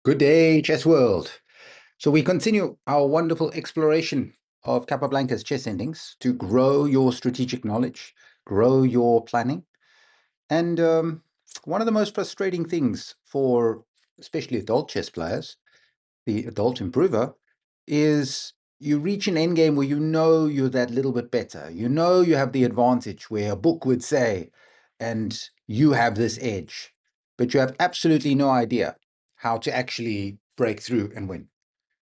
Good day, chess world. So we continue our wonderful exploration of Capablanca's chess endings to grow your strategic knowledge, grow your planning. And one of the most frustrating things for especially adult chess players, the adult improver, is you reach an endgame where you know you're that little bit better. You know you have the advantage where a book would say, and you have this edge, but you have absolutely no idea how to actually break through and win.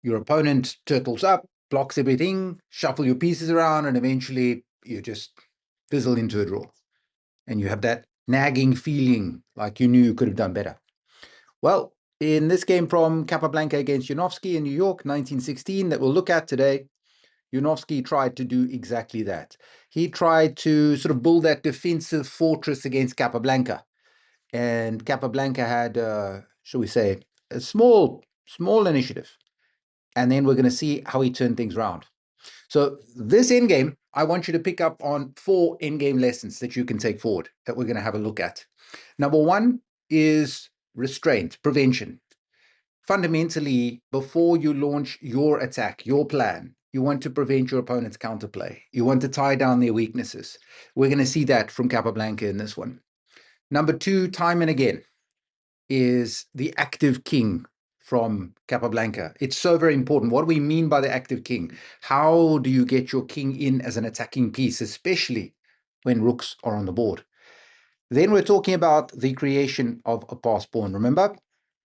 Your opponent turtles up, blocks everything, shuffle your pieces around, and eventually you just fizzle into a draw. And you have that nagging feeling like you knew you could have done better. Well, in this game from Capablanca against Janowsky in New York, 1916, that we'll look at today, Janowsky tried to do exactly that. He tried to sort of build that defensive fortress against Capablanca. And Capablanca had, shall we say, a small initiative. And then we're going to see how he turned things around. So this endgame, I want you to pick up on 4 endgame lessons that you can take forward that we're going to have a look at. Number 1 is restraint, prevention. Fundamentally, before you launch your attack, your plan, you want to prevent your opponent's counterplay. You want to tie down their weaknesses. We're going to see that from Capablanca in this one. Number 2, time and again, is the active king from Capablanca. It's so very important. What do we mean by the active king? How do you get your king in as an attacking piece, especially when rooks are on the board? Then we're talking about the creation of a pass pawn. Remember,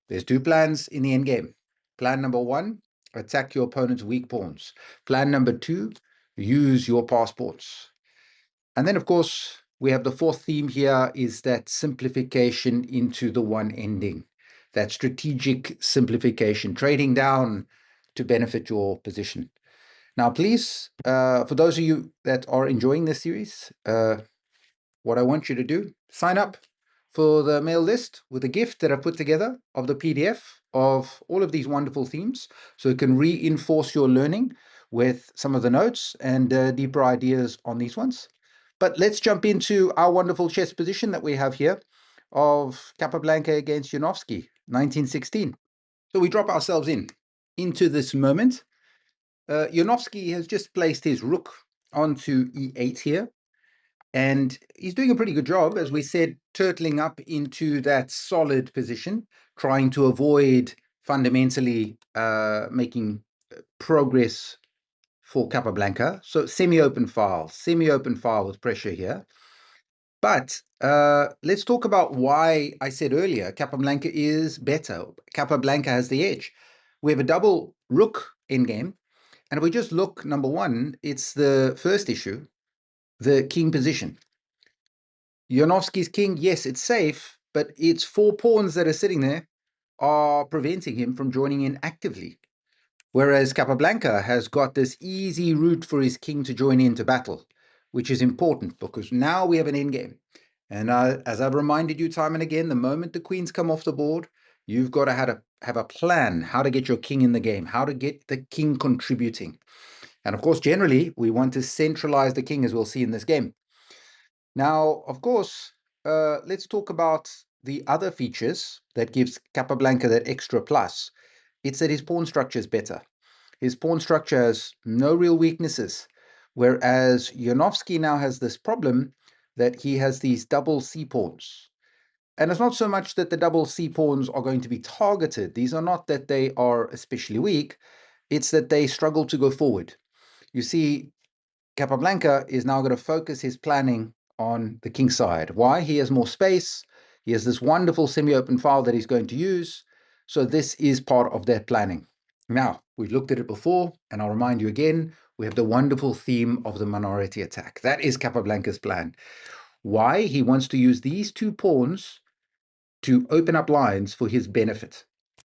there's 2 plans in the endgame. Plan number 1, attack your opponent's weak pawns. Plan number 2, use your pass pawns. And then, of course, we have the 4th theme here is that simplification into the one ending, that strategic simplification, trading down to benefit your position. Now, please, for those of you that are enjoying this series, what I want you to do, sign up for the mail list with a gift that I put together of the PDF of all of these wonderful themes, so it can reinforce your learning with some of the notes and deeper ideas on these ones. But let's jump into our wonderful chess position that we have here of Capablanca against Janowsky, 1916. So we drop ourselves into this moment. Janowsky has just placed his rook onto e8 here. And he's doing a pretty good job, as we said, turtling up into that solid position, trying to avoid fundamentally making progress for Capablanca. So semi-open file with pressure here. But let's talk about why I said earlier Capablanca is better. Capablanca has the edge. We have a double rook endgame. And if we just look, number 1, it's the first issue, the king position. Janowsky's king, yes, it's safe, but its 4 pawns that are sitting there are preventing him from joining in actively. Whereas Capablanca has got this easy route for his king to join into battle, which is important because now we have an endgame. And as I've reminded you time and again, the moment the queens come off the board, you've got to have a plan how to get your king in the game, how to get the king contributing. And of course, generally, we want to centralize the king, as we'll see in this game. Now, of course, let's talk about the other features that gives Capablanca that extra plus. It's that his pawn structure is better. His pawn structure has no real weaknesses, whereas Janowsky now has this problem that he has these double C pawns. And it's not so much that the double C pawns are going to be targeted. These are not that they are especially weak. It's that they struggle to go forward. You see, Capablanca is now going to focus his planning on the king side. Why? He has more space. He has this wonderful semi-open file that he's going to use. So this is part of that planning. Now, we've looked at it before, and I'll remind you again, we have the wonderful theme of the minority attack. That is Capablanca's plan. Why? He wants to use these 2 pawns to open up lines for his benefit.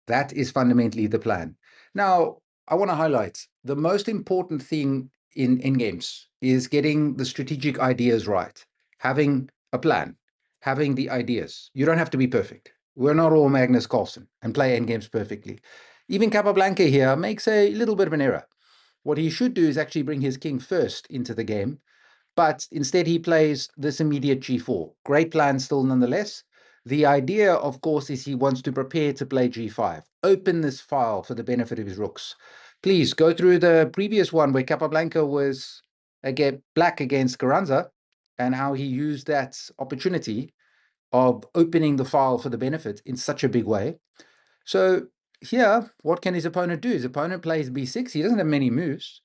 That is fundamentally the plan. Now, I want to highlight the most important thing in endgames is getting the strategic ideas right, having a plan, having the ideas. You don't have to be perfect. We're not all Magnus Carlsen and play endgames perfectly. Even Capablanca here makes a little bit of an error. What he should do is actually bring his king first into the game, but instead he plays this immediate g4. Great plan still nonetheless, The idea, of course, is he wants to prepare to play g5. Open this file for the benefit of his rooks. Please go through the previous one where Capablanca was again black against Carranza and how he used that opportunity of opening the file for the benefit in such a big way. So here, what can his opponent do? His opponent plays b6. He doesn't have many moves.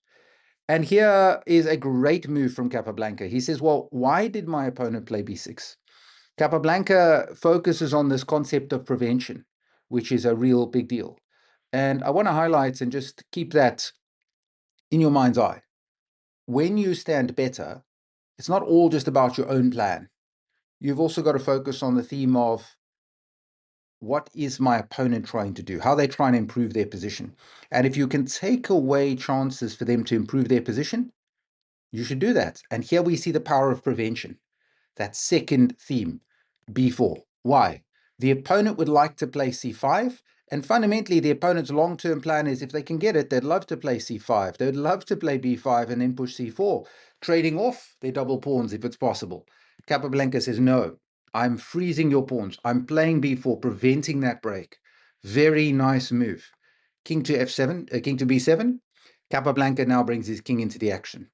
And here is a great move from Capablanca. He says, well, why did my opponent play b6? Capablanca focuses on this concept of prevention, which is a real big deal. And I want to highlight and just keep that in your mind's eye. When you stand better, it's not all just about your own plan. You've also got to focus on the theme of what is my opponent trying to do? How are they trying to improve their position? And if you can take away chances for them to improve their position, you should do that. And here we see the power of prevention. That second theme, b4. Why? The opponent would like to play c5, and fundamentally the opponent's long-term plan is if they can get it, they'd love to play c5. They'd love to play b5 and then push c4, trading off their double pawns if it's possible. Capablanca says, no, I'm freezing your pawns. I'm playing b4, preventing that break. Very nice move. King to f7, king to b7. Capablanca now brings his king into the action.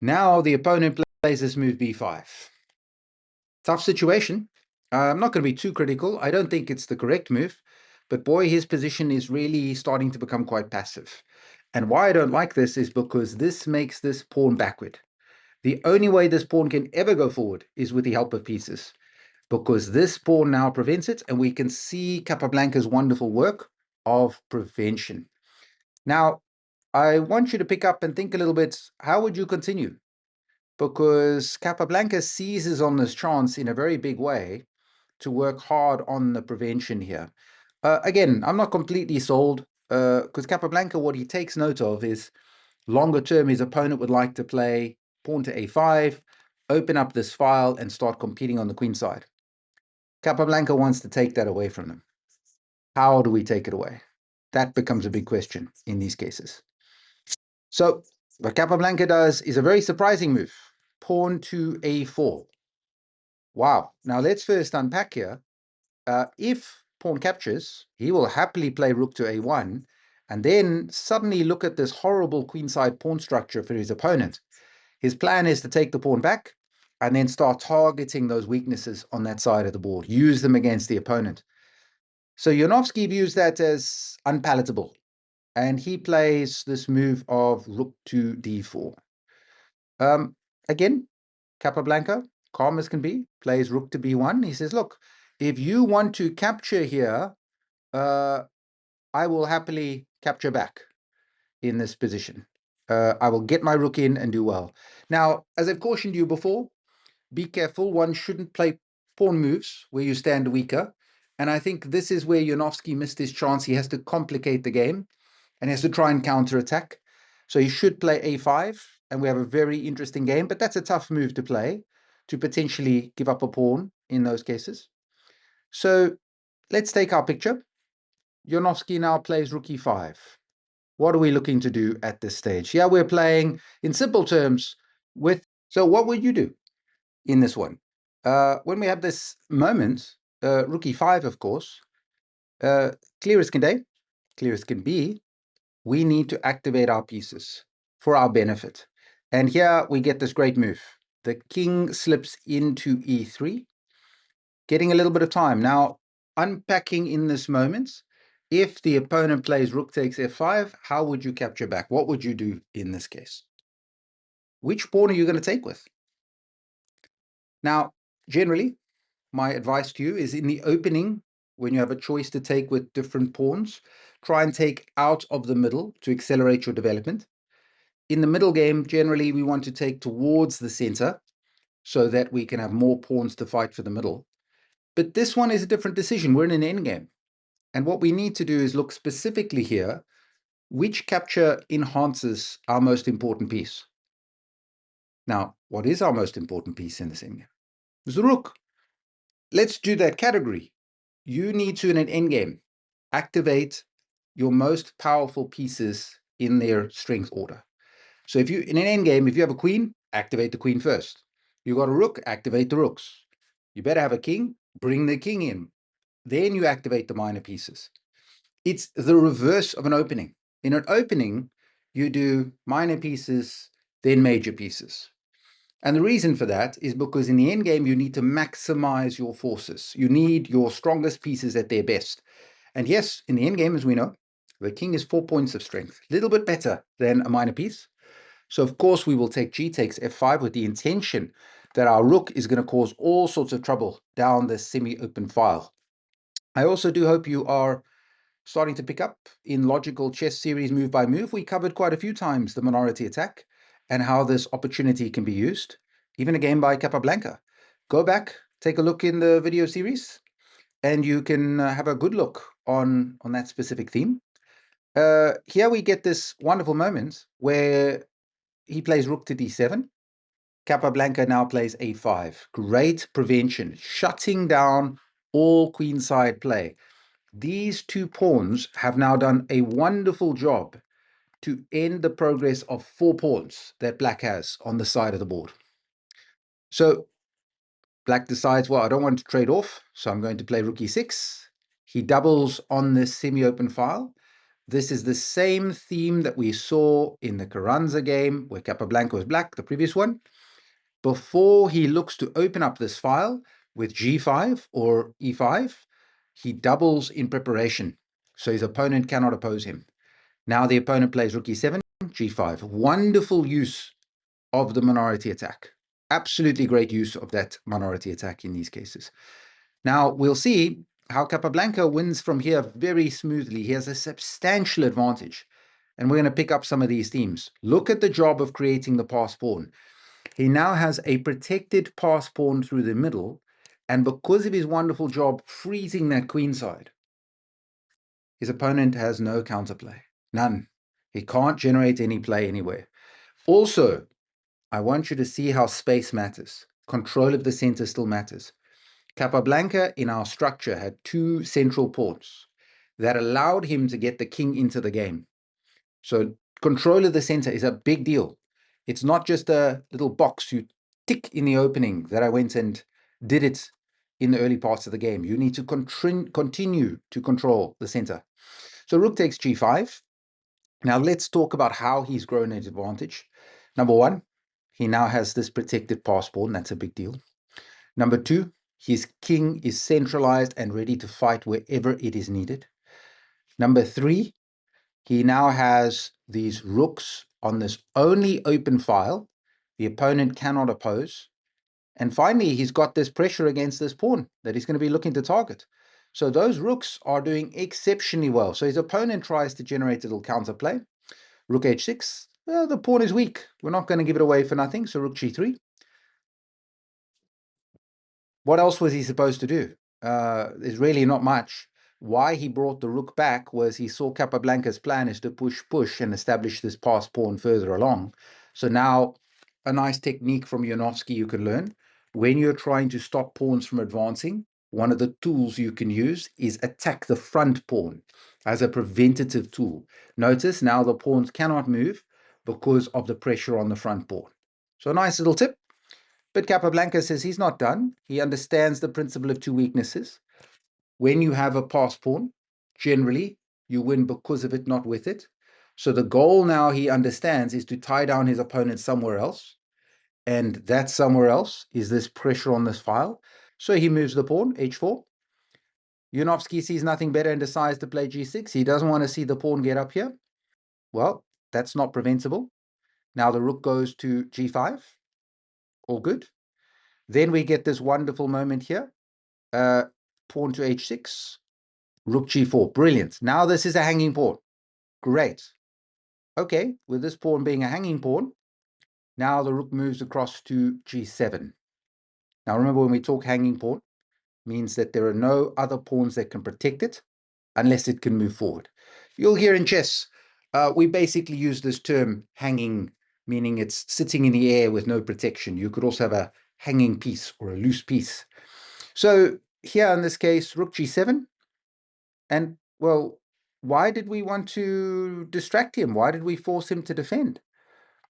Now the opponent plays this move b5. Tough situation. I'm not going to be too critical. I don't think it's the correct move, but boy, his position is really starting to become quite passive. And why I don't like this is because this makes this pawn backward. The only way this pawn can ever go forward is with the help of pieces, because this pawn now prevents it, and we can see Capablanca's wonderful work of prevention. Now, I want you to pick up and think a little bit, how would you continue? Because Capablanca seizes on this chance in a very big way to work hard on the prevention here. Again, I'm not completely sold, because Capablanca, what he takes note of is longer term, his opponent would like to play pawn to a5, open up this file, and start competing on the queen side. Capablanca wants to take that away from them. How do we take it away? That becomes a big question in these cases. So what Capablanca does is a very surprising move. Pawn to a4. Wow. Now let's first unpack here. If pawn captures, he will happily play rook to a1, and then suddenly look at this horrible queenside pawn structure for his opponent. His plan is to take the pawn back and then start targeting those weaknesses on that side of the board, use them against the opponent. So Janowsky views that as unpalatable, and he plays this move of rook to d4. Again, Capablanca, calm as can be, plays rook to b1. He says, look, if you want to capture here, I will happily capture back in this position. I will get my rook in and do well. Now, as I've cautioned you before, be careful. One shouldn't play pawn moves where you stand weaker. And I think this is where Janowsky missed his chance. He has to complicate the game and he has to try and counterattack. So he should play a5, and we have a very interesting game, but that's a tough move to play, to potentially give up a pawn in those cases. So let's take our picture. Janowsky now plays rook e5. What are we looking to do at this stage? Yeah, we're playing, in simple terms, with... So what would you do in this one? When we have this moment, rook e5, of course, clear as can day, clear as can be, we need to activate our pieces for our benefit. And here we get this great move. The king slips into e3, getting a little bit of time. Now, unpacking in this moment, if the opponent plays rook takes f5, how would you capture back? What would you do in this case? Which pawn are you going to take with? Now, generally, my advice to you is in the opening, when you have a choice to take with different pawns, try and take out of the middle to accelerate your development. In the middle game, generally, we want to take towards the center so that we can have more pawns to fight for the middle. But this one is a different decision. We're in an endgame. And what we need to do is look specifically here, which capture enhances our most important piece. Now, what is our most important piece in this endgame? It's the rook. Let's do that category. You need to, in an endgame, activate your most powerful pieces in their strength order. So if you, in an endgame, if you have a queen, activate the queen first. You got a rook, activate the rooks. You better have a king, bring the king in. Then you activate the minor pieces. It's the reverse of an opening. In an opening, you do minor pieces, then major pieces. And the reason for that is because in the endgame, you need to maximize your forces. You need your strongest pieces at their best. And yes, in the endgame, as we know, the king is 4 points of strength, a little bit better than a minor piece. So of course, we will take g takes f5 with the intention that our rook is going to cause all sorts of trouble down the semi-open file. I also do hope you are starting to pick up in logical chess series move by move. We covered quite a few times the minority attack and how this opportunity can be used, even a game by Capablanca. Go back, take a look in the video series, and you can have a good look on that specific theme. Here we get this wonderful moment where he plays rook to d7. Capablanca now plays a5. Great prevention, shutting down all queenside play. These two pawns have now done a wonderful job to end the progress of 4 pawns that black has on the side of the board. So black decides, well, I don't want to trade off, so I'm going to play rook e6. He doubles on this semi-open file. This is the same theme that we saw in the Carranza game where Capablanca was black, the previous one. Before he looks to open up this file with g5 or e5, he doubles in preparation, so his opponent cannot oppose him. Now the opponent plays rook e7, g5. Wonderful use of the minority attack. Absolutely great use of that minority attack in these cases. Now we'll see how Capablanca wins from here very smoothly. He has a substantial advantage, and we're going to pick up some of these themes. Look at the job of creating the pass pawn. He now has a protected pass pawn through the middle, and because of his wonderful job freezing that queenside, his opponent has no counterplay, none. He can't generate any play anywhere. Also, I want you to see how space matters. Control of the center still matters. Capablanca in our structure had 2 central pawns that allowed him to get the king into the game. So control of the center is a big deal. It's not just a little box you tick in the opening that I went and did it in the early parts of the game. You need to continue to control the center. So rook takes g5. Now let's talk about how he's grown his advantage. Number 1, he now has this protected pass pawn. That's a big deal. Number 2, his king is centralized and ready to fight wherever it is needed. Number 3, he now has these rooks on this only open file. The opponent cannot oppose. And finally, he's got this pressure against this pawn that he's going to be looking to target. So those rooks are doing exceptionally well. So his opponent tries to generate a little counterplay. Rook h6. Well, the pawn is weak. We're not going to give it away for nothing. So rook g3. What else was he supposed to do? There's really not much. Why he brought the rook back was he saw Capablanca's plan is to push and establish this pass pawn further along. So now a nice technique from Janowsky you can learn. When you're trying to stop pawns from advancing, one of the tools you can use is attack the front pawn as a preventative tool. Notice now the pawns cannot move because of the pressure on the front pawn. So a nice little tip. But Capablanca says he's not done. He understands the principle of 2 weaknesses. When you have a pass pawn, generally, you win because of it, not with it. So the goal now he understands is to tie down his opponent somewhere else. And that somewhere else is this pressure on this file. So he moves the pawn, h4. Janowsky sees nothing better and decides to play g6. He doesn't want to see the pawn get up here. Well, that's not preventable. Now the rook goes to g5. All good. Then we get this wonderful moment here. Pawn to h6, rook g4. Brilliant. Now this is a hanging pawn. Great. Okay, with this pawn being a hanging pawn, now the rook moves across to g7. Now remember, when we talk hanging pawn, means that there are no other pawns that can protect it unless it can move forward. You'll hear in chess, we basically use this term hanging, meaning it's sitting in the air with no protection. You could also have a hanging piece or a loose piece. So here in this case, rook g7. And, well, why did we want to distract him? Why did we force him to defend?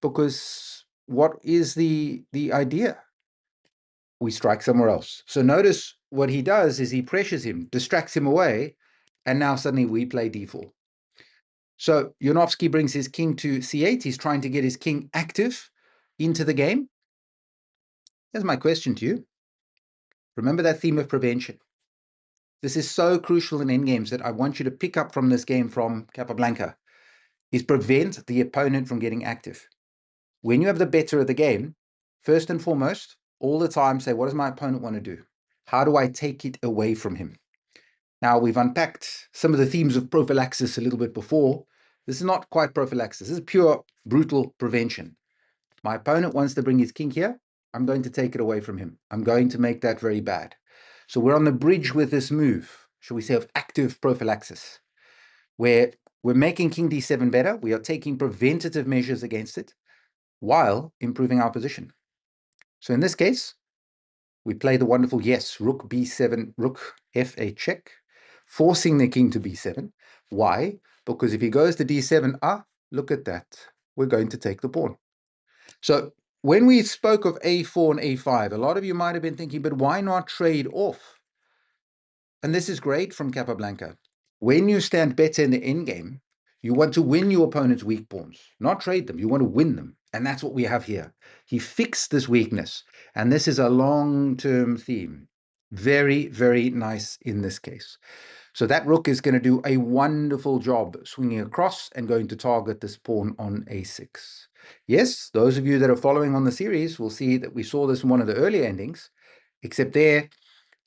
Because what is the idea? we strike somewhere else. So notice what he does is he pressures him, distracts him away, and now suddenly we play d4. So Janowsky brings his king to c8. He's trying to get his king active into the game. Here's my question to you. Remember that theme of prevention. This is so crucial in endgames that I want you to pick up from this game from Capablanca, is prevent the opponent from getting active. When you have the better of the game, first and foremost, all the time say, what does my opponent want to do? How do I take it away from him? Now, we've unpacked some of the themes of prophylaxis a little bit before. This is not quite prophylaxis. This is pure, brutal prevention. My opponent wants to bring his king here. I'm going to take it away from him. I'm going to make that very bad. So we're on the bridge with this move, shall we say, of active prophylaxis, where we're making king d7 better. We are taking preventative measures against it while improving our position. So in this case, we play the wonderful yes, rook b7, rook f8 check, forcing the king to b7. Why? Because if he goes to d7, look at that. We're going to take the pawn. So when we spoke of a4 and a5, a lot of you might have been thinking, but why not trade off? And this is great from Capablanca. When you stand better in the endgame, you want to win your opponent's weak pawns, not trade them. You want to win them. And that's what we have here. He fixed this weakness. And this is a long-term theme. Very, very nice in this case. So that rook is going to do a wonderful job swinging across and going to target this pawn on a6. Yes, those of you that are following on the series will see that we saw this in one of the earlier endings, except there,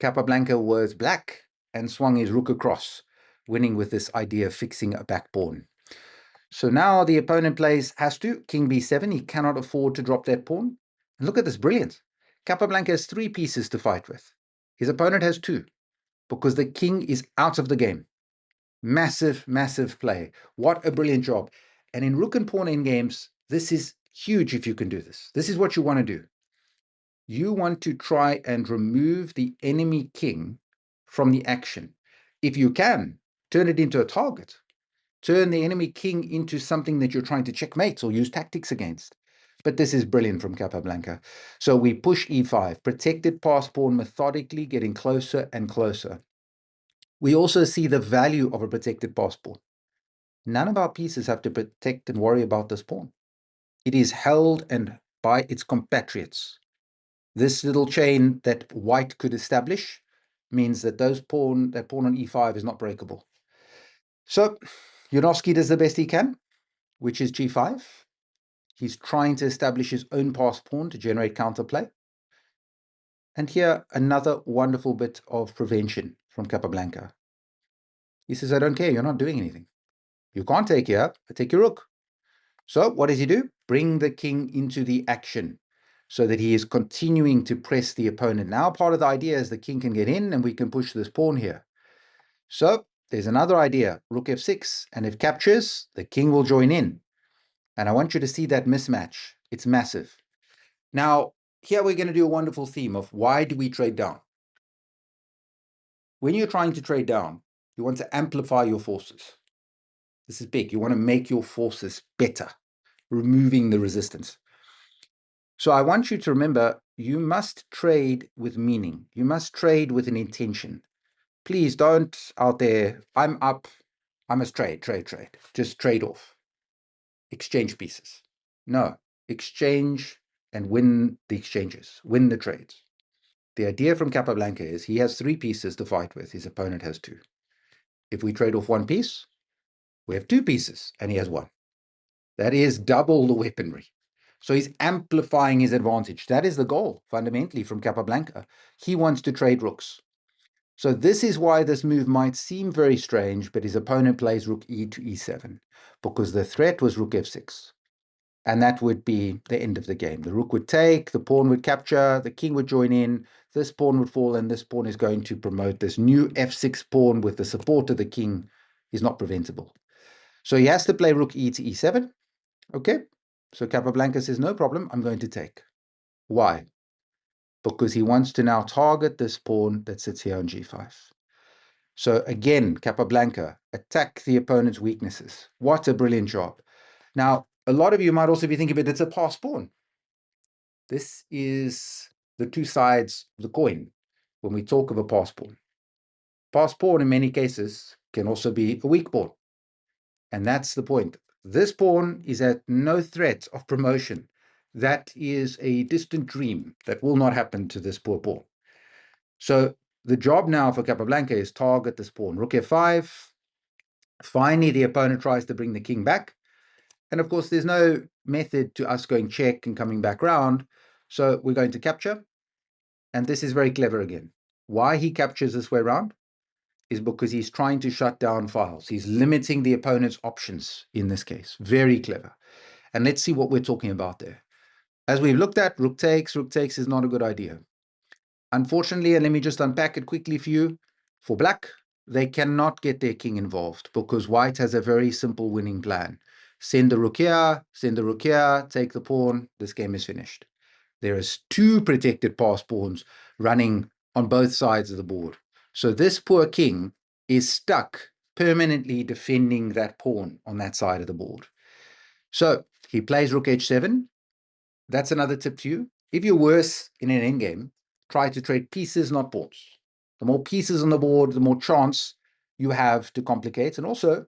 Capablanca was black and swung his rook across, winning with this idea of fixing a back pawn. So now the opponent plays has to, king b7. He cannot afford to drop that pawn. And look at this, brilliant. Capablanca has 3 pieces to fight with. His opponent has 2, because the king is out of the game. Massive, massive play. What a brilliant job. And in rook and pawn endgames, this is huge if you can do this. This is what you want to do. You want to try and remove the enemy king from the action. If you can, turn it into a target. Turn the enemy king into something that you're trying to checkmate or use tactics against. But this is brilliant from Capablanca. So we push e5, protected pass pawn methodically, getting closer and closer. We also see the value of a protected pass pawn. None of our pieces have to protect and worry about this pawn. It is held and by its compatriots. This little chain that white could establish means that that pawn on e5 is not breakable. So Janowsky does the best he can, which is g5. He's trying to establish his own pass pawn to generate counterplay. And here, another wonderful bit of prevention from Capablanca. He says, I don't care, you're not doing anything. You can't take here, I take your rook. So what does he do? Bring the king into the action so that he is continuing to press the opponent. Now part of the idea is the king can get in and we can push this pawn here. So there's another idea, rook f6, and if captures, the king will join in. And I want you to see that mismatch. It's massive. Now, here we're going to do a wonderful theme of why do we trade down? When you're trying to trade down, you want to amplify your forces. This is big. You want to make your forces better, removing the resistance. So I want you to remember, you must trade with meaning. You must trade with an intention. Please don't out there, I'm up, I must trade. Just trade off. Exchange pieces. No, exchange and win the exchanges, win the trades. The idea from Capablanca is he has 3 pieces to fight with, his opponent has 2. If we trade off 1 piece, we have 2 pieces, and he has 1. That is double the weaponry. So he's amplifying his advantage. That is the goal, fundamentally, from Capablanca. He wants to trade rooks. So this is why this move might seem very strange, but his opponent plays rook e to e7, because the threat was rook f6. And that would be the end of the game. The rook would take, the pawn would capture, the king would join in, this pawn would fall, and this pawn is going to promote this new f6 pawn with the support of the king is not preventable. So he has to play rook e to e7. Okay, so Capablanca says, no problem, I'm going to take. Why? Because he wants to now target this pawn that sits here on g5. So again, Capablanca, attack the opponent's weaknesses. What a brilliant job. Now, a lot of you might also be thinking, but it's a pass pawn. This is the two sides of the coin when we talk of a pass pawn. Pass pawn, in many cases, can also be a weak pawn. And that's the point. This pawn is at no threat of promotion. That is a distant dream that will not happen to this poor pawn. So the job now for Capablanca is target this pawn. Rook f5. Finally, the opponent tries to bring the king back. And of course, there's no method to us going check and coming back round. So we're going to capture. And this is very clever again. Why he captures this way around is because he's trying to shut down files. He's limiting the opponent's options in this case. Very clever. And let's see what we're talking about there. As we've looked at, rook takes is not a good idea. Unfortunately, and let me just unpack it quickly for you, for black, they cannot get their king involved because white has a very simple winning plan. Send the rook here, take the pawn, this game is finished. There is two protected pass pawns running on both sides of the board. So this poor king is stuck permanently defending that pawn on that side of the board. So he plays rook h7. That's another tip to you. If you're worse in an endgame, try to trade pieces, not pawns. The more pieces on the board, the more chance you have to complicate. And also,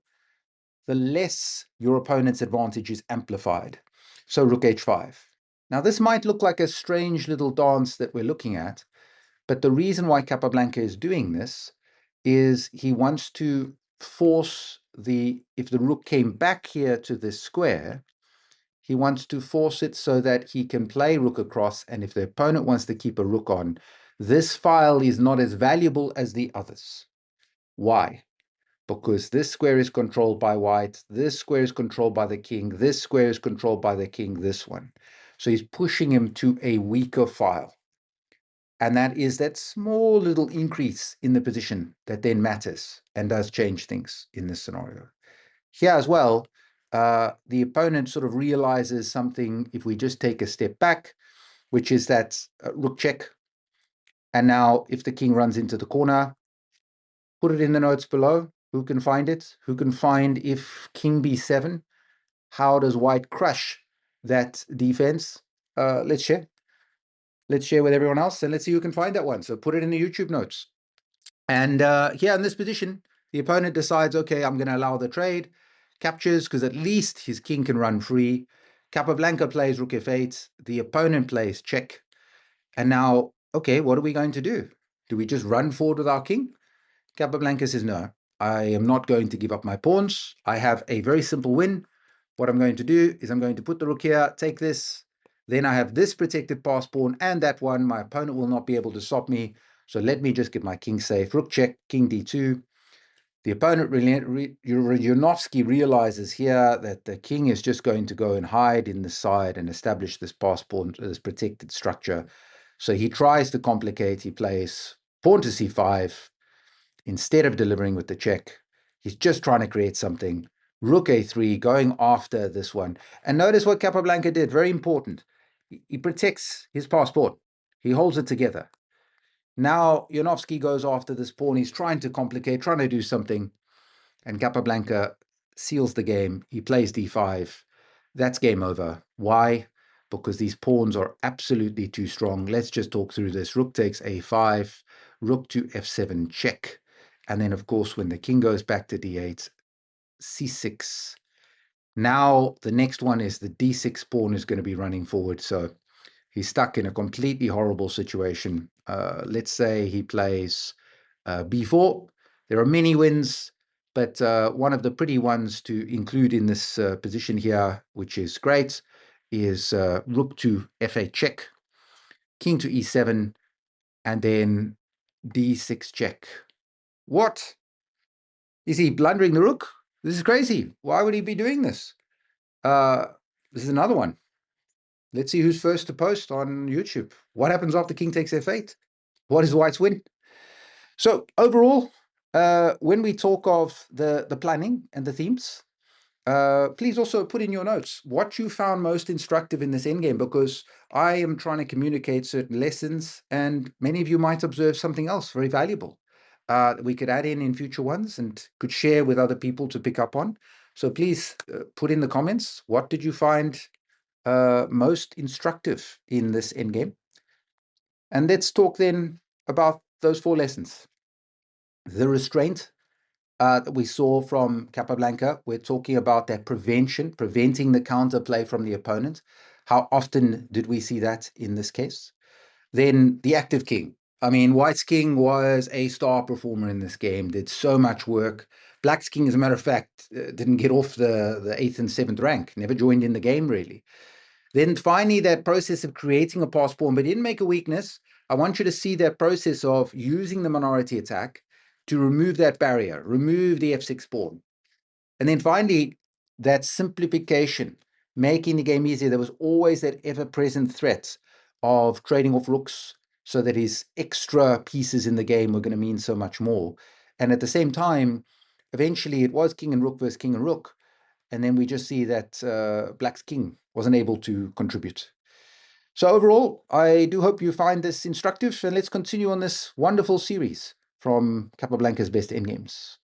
the less your opponent's advantage is amplified. So rook h5. Now, this might look like a strange little dance that we're looking at, but the reason why Capablanca is doing this is he wants to force if the rook came back here to this square, he wants to force it so that he can play rook across, and if the opponent wants to keep a rook on, this file is not as valuable as the others. Why? Because this square is controlled by white, this square is controlled by the king, this square is controlled by the king, this one. So he's pushing him to a weaker file. And that is that small little increase in the position that then matters and does change things in this scenario. Here as well, the opponent sort of realizes something if we just take a step back, which is that rook check. And now if the king runs into the corner, put it in the notes below. Who can find it? Who can find if king b7? How does white crush that defense? Let's share. Let's share with everyone else and let's see who can find that one. So put it in the YouTube notes. And here in this position, the opponent decides, okay, I'm going to allow the trade. Captures because at least his king can run free. Capablanca plays rook f8. The opponent plays check. And now, okay, what are we going to do? Do we just run forward with our king? Capablanca says, no, I am not going to give up my pawns. I have a very simple win. What I'm going to do is I'm going to put the rook here, take this. Then I have this protected pass pawn and that one. My opponent will not be able to stop me. So let me just get my king safe. Rook check, king d2. The opponent, Janowsky, realizes here that the king is just going to go and hide in the side and establish this pass pawn, this protected structure. So he tries to complicate. He plays pawn to c5 instead of delivering with the check. He's just trying to create something. Rook a3, going after this one. And notice what Capablanca did, very important. He protects his pass pawn. He holds it together. Now, Janowsky goes after this pawn. He's trying to complicate, trying to do something. And Capablanca seals the game. He plays d5. That's game over. Why? Because these pawns are absolutely too strong. Let's just talk through this. Rook takes a5, rook to f7 check. And then, of course, when the king goes back to d8, c6. Now, the next one is the d6 pawn is going to be running forward. So he's stuck in a completely horrible situation. Let's say he plays b4. There are many wins, but one of the pretty ones to include in this position here, which is great, is rook to f8 check, king to e7, and then d6 check. What? Is he blundering the rook? This is crazy. Why would he be doing this? This is another one. Let's see who's first to post on YouTube. What happens after king takes f8? What is white's win? So overall, when we talk of the planning and the themes, please also put in your notes what you found most instructive in this endgame, because I am trying to communicate certain lessons and many of you might observe something else very valuable that we could add in future ones and could share with other people to pick up on. So please put in the comments, what did you find most instructive in this endgame? And let's talk then about those 4 lessons. The restraint that we saw from Capablanca, we're talking about that preventing the counterplay from the opponent. How often did we see that in this case? Then the active king. I mean, White's king was a star performer in this game, did so much work. Black's king, as a matter of fact, didn't get off the 8th and 7th rank, never joined in the game, really. Then finally, that process of creating a pass pawn, but didn't make a weakness. I want you to see that process of using the minority attack to remove that barrier, remove the f6 pawn. And then finally, that simplification, making the game easier. There was always that ever-present threat of trading off rooks so that his extra pieces in the game were going to mean so much more. And at the same time, eventually it was king and rook versus king and rook. And then we just see that Black's king wasn't able to contribute. So overall, I do hope you find this instructive, and let's continue on this wonderful series from Capablanca's Best Endgames.